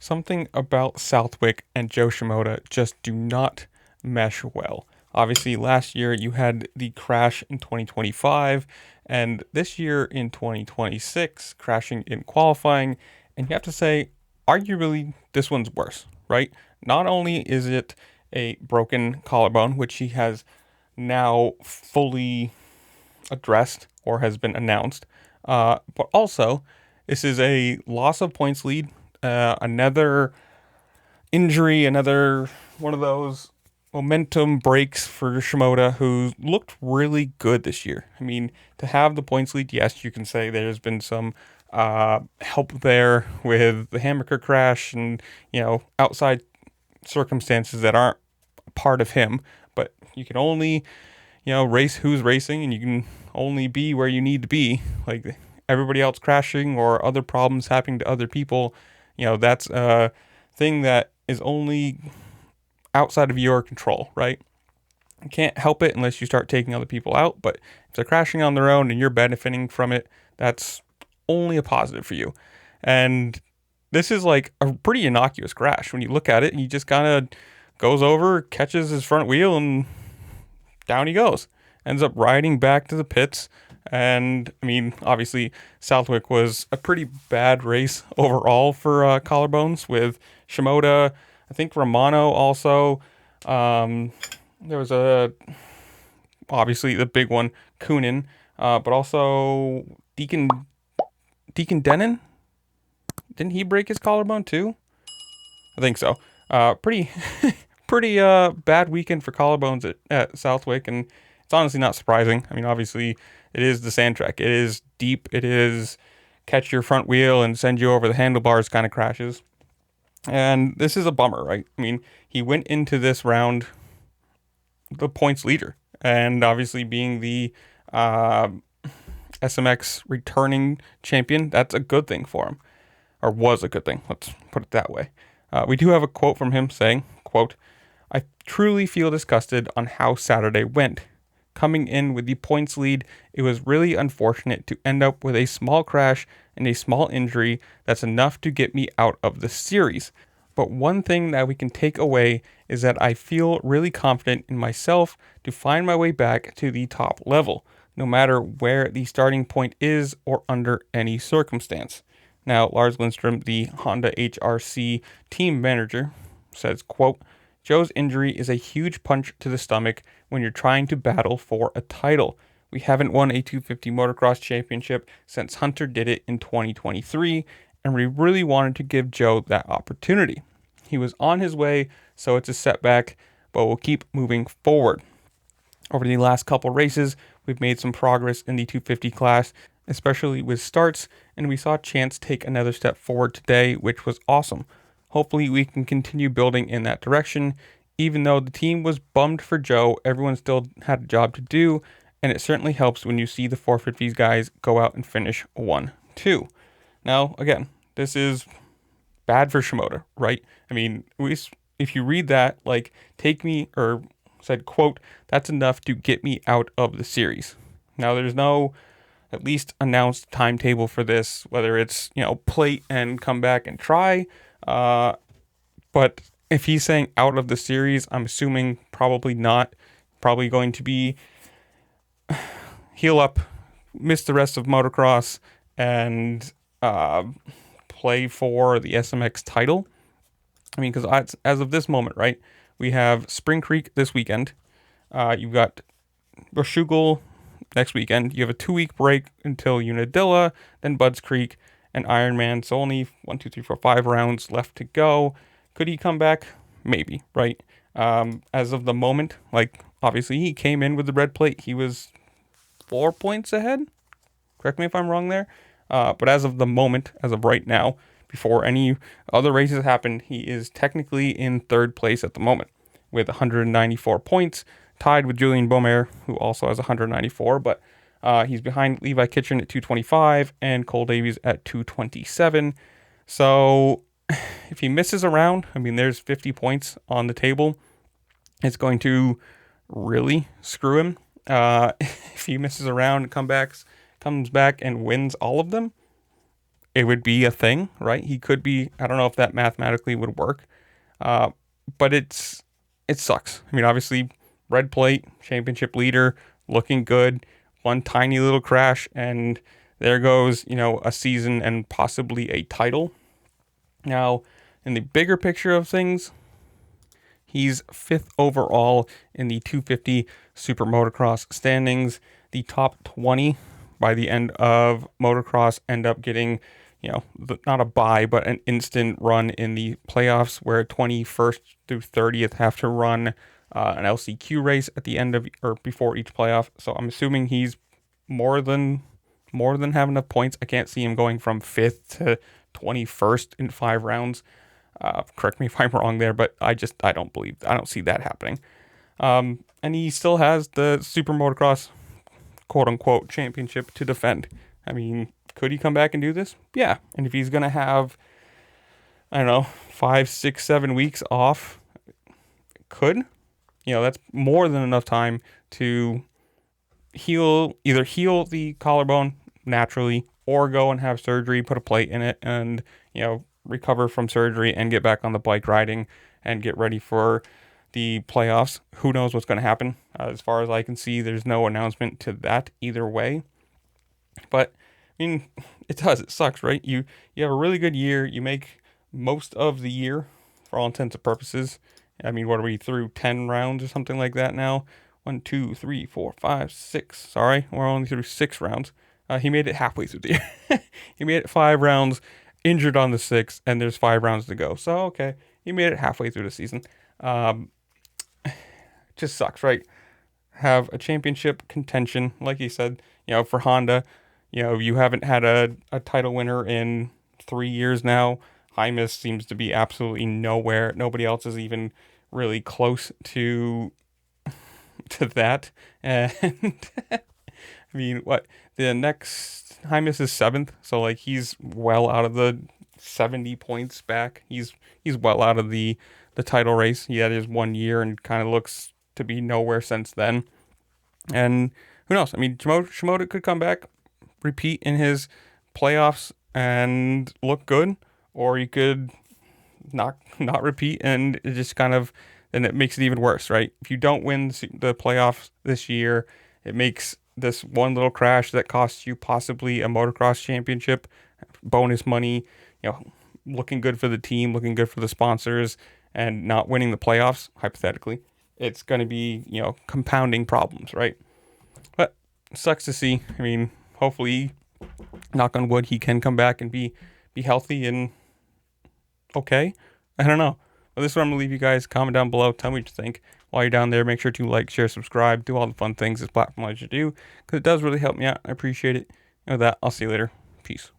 Something about Southwick and Joe Shimoda just do not mesh well. Obviously, last year you had the crash in 2025, and this year in 2026, crashing in qualifying. And you have to say, arguably, this one's worse, right? Not only is it a broken collarbone, which he has now fully addressed or has been announced, but also this is a loss of points lead, another injury, another one of those momentum breaks for Shimoda, who looked really good this year. I mean, to have the points lead, yes, you can say there's been some help there with the hamburger crash and, outside circumstances that aren't part of him, but you can only, race who's racing, and you can only be where you need to be. Like everybody else crashing or other problems happening to other people, that's a thing that is only outside of your control, right? You can't help it unless you start taking other people out, but if they're crashing on their own and you're benefiting from it, that's only a positive for you. And this is like a pretty innocuous crash when you look at it, and he just kind of goes over, catches his front wheel, and down he goes. Ends up riding back to the pits. And I mean, obviously, Southwick was a pretty bad race overall for collarbones with Shimoda. I think Romano also. There was obviously the big one, Kunin, but also Deacon Denon. Didn't he break his collarbone too? I think so. Pretty pretty bad weekend for collarbones at Southwick, and it's honestly not surprising. I mean, obviously, it is the sand track. It is deep. It is catch your front wheel and send you over the handlebars kind of crashes. And this is a bummer, right? I mean, he went into this round the points leader, and obviously being the SMX returning champion, that's a good thing for him, or was a good thing. Let's put it that way. We do have a quote from him saying, quote, "I truly feel disgusted on how Saturday went. Coming in with the points lead, it was really unfortunate to end up with a small crash and a small injury that's enough to get me out of the series. But one thing that we can take away is that I feel really confident in myself to find my way back to the top level, no matter where the starting point is or under any circumstance." Now, Lars Lindstrom, the Honda HRC team manager, says, quote, "Joe's injury is a huge punch to the stomach when you're trying to battle for a title. We haven't won a 250 motocross championship since Hunter did it in 2023, and we really wanted to give Joe that opportunity. He was on his way, so it's a setback, but we'll keep moving forward. Over the last couple races, we've made some progress in the 250 class, especially with starts, and we saw Chance take another step forward today, which was awesome. Hopefully we can continue building in that direction. Even though the team was bummed for Joe, everyone still had a job to do, and it certainly helps when you see the 450s guys go out and finish 1-2. Now, again, this is bad for Shimoda, right? I mean, if you read that, like, take me, or said, quote, "That's enough to get me out of the series." Now, there's no at least announced timetable for this, whether it's, plate and come back and try. But if he's saying out of the series, I'm assuming probably not. Probably going to be heal up, miss the rest of motocross, and play for the SMX title. I mean, because as of this moment, right, we have Spring Creek this weekend. You've got Boschugel next weekend. You have a 2-week break until Unadilla, then Budds Creek and Ironman. So only 5 rounds left to go. Could he come back? Maybe, right? As of the moment, like, obviously he came in with the red plate. He was 4 points ahead. Correct me if I'm wrong there. But as of the moment, as of right now, before any other races happen, he is technically in 3rd place at the moment with 194 points, tied with Julian Beaumer, who also has 194, but he's behind Levi Kitchen at 225 and Cole Davies at 227. So if he misses a round, I mean, there's 50 points on the table. It's going to really screw him. If he misses a round and comes back and wins all of them, it would be a thing, right? He could be, I don't know if that mathematically would work, but it sucks. I mean, obviously, red plate, championship leader, looking good, one tiny little crash, and there goes, a season and possibly a title. Now, in the bigger picture of things, he's 5th overall in the 250 Super Motocross standings. The top 20 by the end of motocross end up getting, not a bye, but an instant run in the playoffs, where 21st through 30th have to run an LCQ race at the end of or before each playoff. So I'm assuming he's more than have enough points. I can't see him going from 5th to 21st in 5 rounds. Correct me if I'm wrong there, but I don't see that happening. And he still has the Super Motocross quote unquote championship to defend. I mean, could he come back and do this? Yeah. And if he's going to have, I don't know, 5, 6, 7 weeks off, that's more than enough time to either heal the collarbone naturally or go and have surgery, put a plate in it, and, recover from surgery and get back on the bike riding and get ready for the playoffs. Who knows what's going to happen? As far as I can see, there's no announcement to that either way. But I mean, it sucks, right? You have a really good year. You make most of the year for all intents and purposes. I mean, what are we through 10 rounds or something like that now? 1, 2, 3, 4, 5, 6. Sorry, we're only through 6 rounds. He made it halfway through the year. He made it 5 rounds, injured on the 6th, and there's 5 rounds to go. So, okay, he made it halfway through the season. Just sucks, right? Have a championship contention, like you said, for Honda. You haven't had a title winner in 3 years now. Hymas seems to be absolutely nowhere. Nobody else is even really close to that. And I mean, what the next Hymas is 7th, so like he's well out of the 70 points back. He's well out of the title race. He had his 1 year and kind of looks to be nowhere since then. And who knows? I mean, Shimoda could come back, repeat in his playoffs and look good, or he could not repeat and it just kind of, then it makes it even worse, right? If you don't win the playoffs this year, it makes this one little crash that costs you possibly a motocross championship, bonus money, looking good for the team, looking good for the sponsors, and not winning the playoffs, hypothetically, it's going to be, compounding problems, right? But it sucks to see. I mean, hopefully, knock on wood, he can come back and be healthy and okay. I don't know. Well, this is what I'm going to leave you guys. Comment down below. Tell me what you think. While you're down there, make sure to like, share, subscribe, do all the fun things this platform allows you to do, because it does really help me out. I appreciate it. And with that, I'll see you later. Peace.